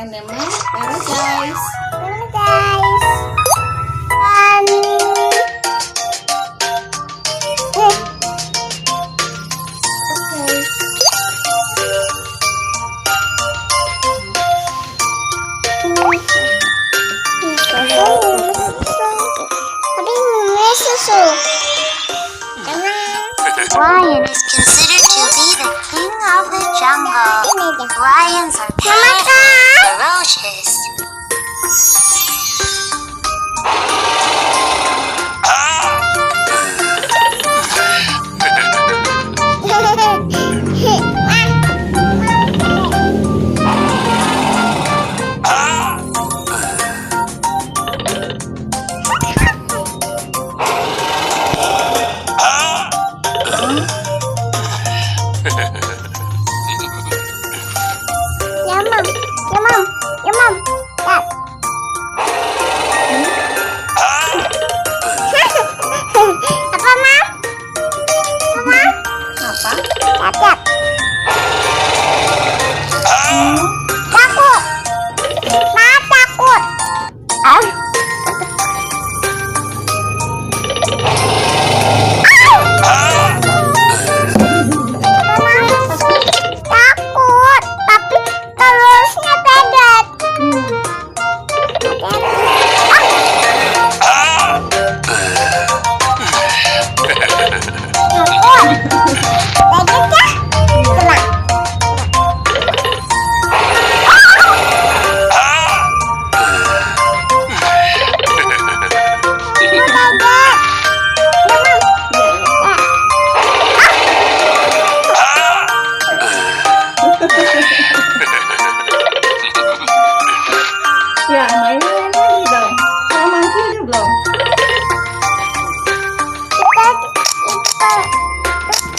Animal Paradise. Lion is considered to be the king of the jungle. Lions are ferocious. Ya, mainan lagi dong. Kalau mangki udah belum?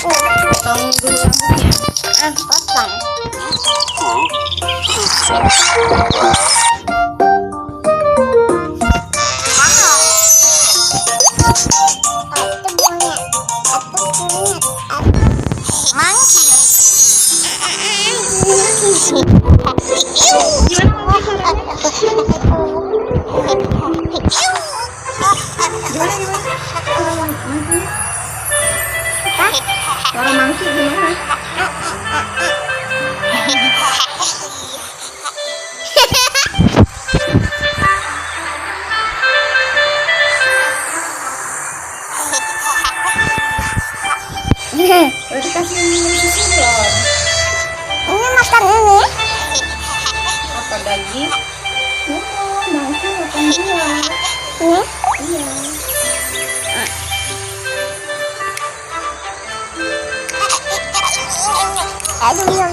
Potong dulu rambutnya. Potong. Suara mangki gimana? Udah dikasih susu belum? Ini makan ini. Apa daging? Oh, mangki makan buah. Ini. Iya. Aduh, ya.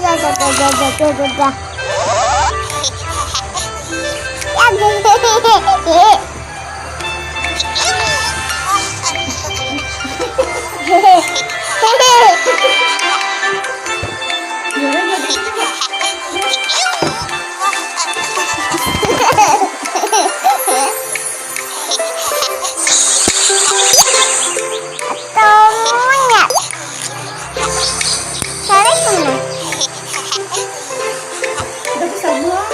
Udah bisa buang,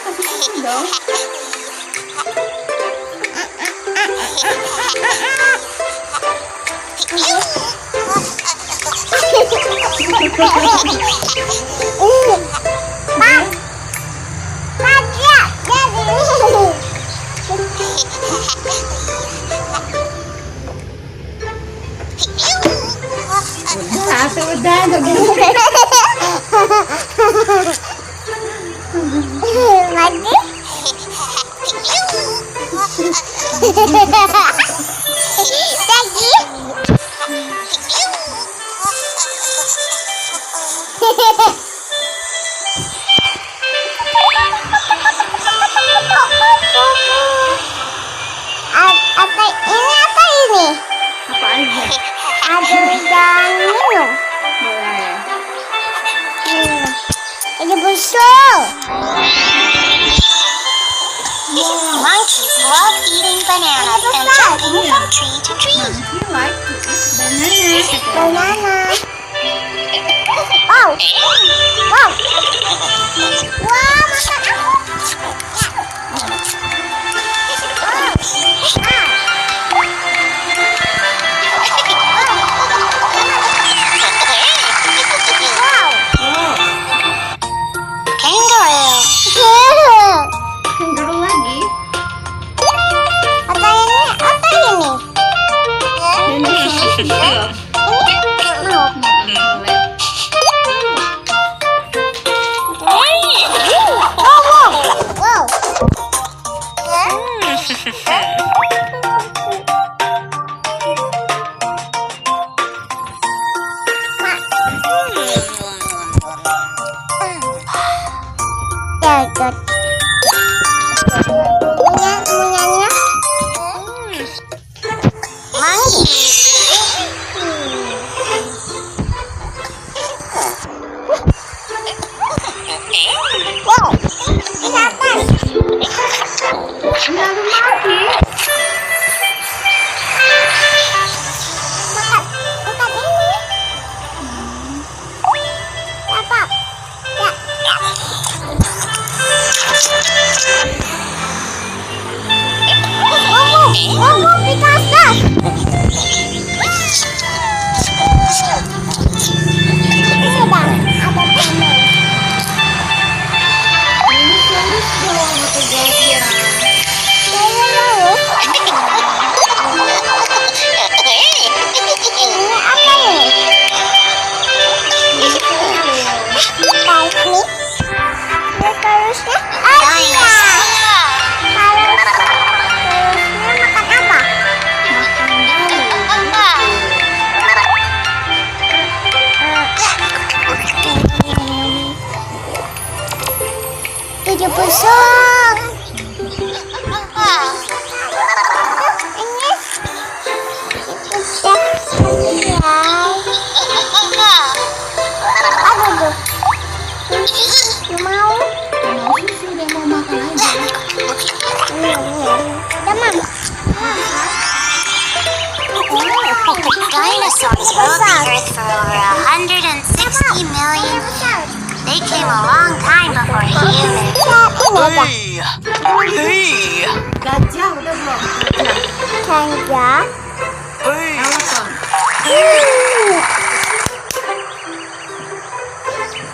kasih susu dong. Udah, Lagi. apa aja? Ada udang minum. Boleh. Ada busuk. Monkeys love eating bananas and jumping from tree to tree. You like to eat Banana. banana. Wow. Wow. Wah, makan aku. Punyanya monkeys. Wow, di atas. Jangan mati. Makan ini. Apa? Ya. Ngomong di atas. Ini bang, ada permen. Ini serius dong atau gajah. Saya mau. Ini apa ini? Ini terusnya. Oh iya. Terusnya makan apa? Tujuh pusung. Ini aduh tuh. Mau? Mau susu dia mau makan aja. Demam. Dinosaurs ruled the earth for over 160 million years. They came a long time before humans. Ini aja. Gajah udah belum? Gajah. Elephant.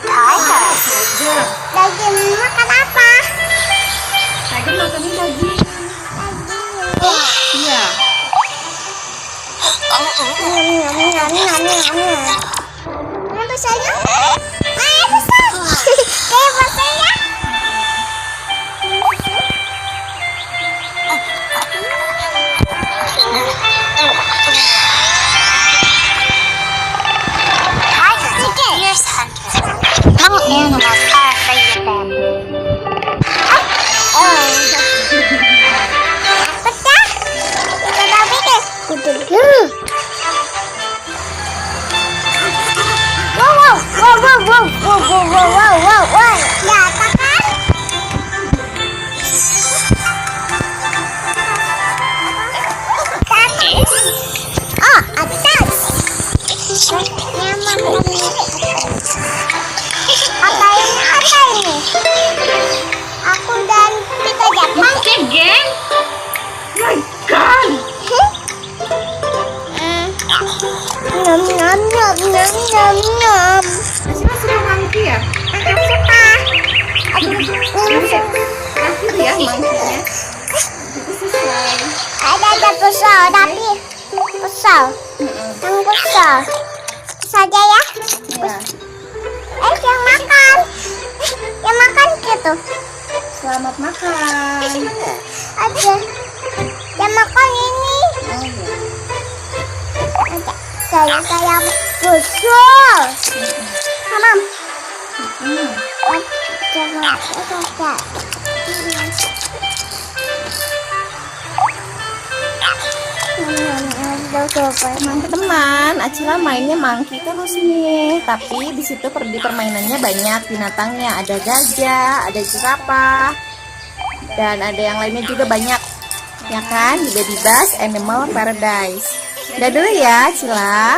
Tiger. Gajah. Daging makan apa? Tiger makannya daging. Iya. Ini besarnya? Besar. Kayak besarnya. Tigers are fierce hunters. No animals are afraid of them. Pecah. Kita bikin. Wow. Ya, apa kan? Oh, atas. Apa ini? Aku dan kita Jepang. Geng. My God. Nom. Asma suka monkey ya? Takut ya monkey-nya. Itu sesuai. Ada pusau, tapi pusau. Yang pusau. Saja ya. Ya. Yang makan. Yang makan gitu. Selamat makan. Ada. Yang makan ini. Oh ya. Ada. Saya pusau. Mamam. Jangan. Teman-teman, Acila mainnya monkey terus nih. Tapi di situ di permainannya banyak binatangnya. Ada gajah, ada jerapah, dan ada yang lainnya juga banyak. Ya kan? Di Baby Bus Animal Paradise. Udah dulu ya, Acila.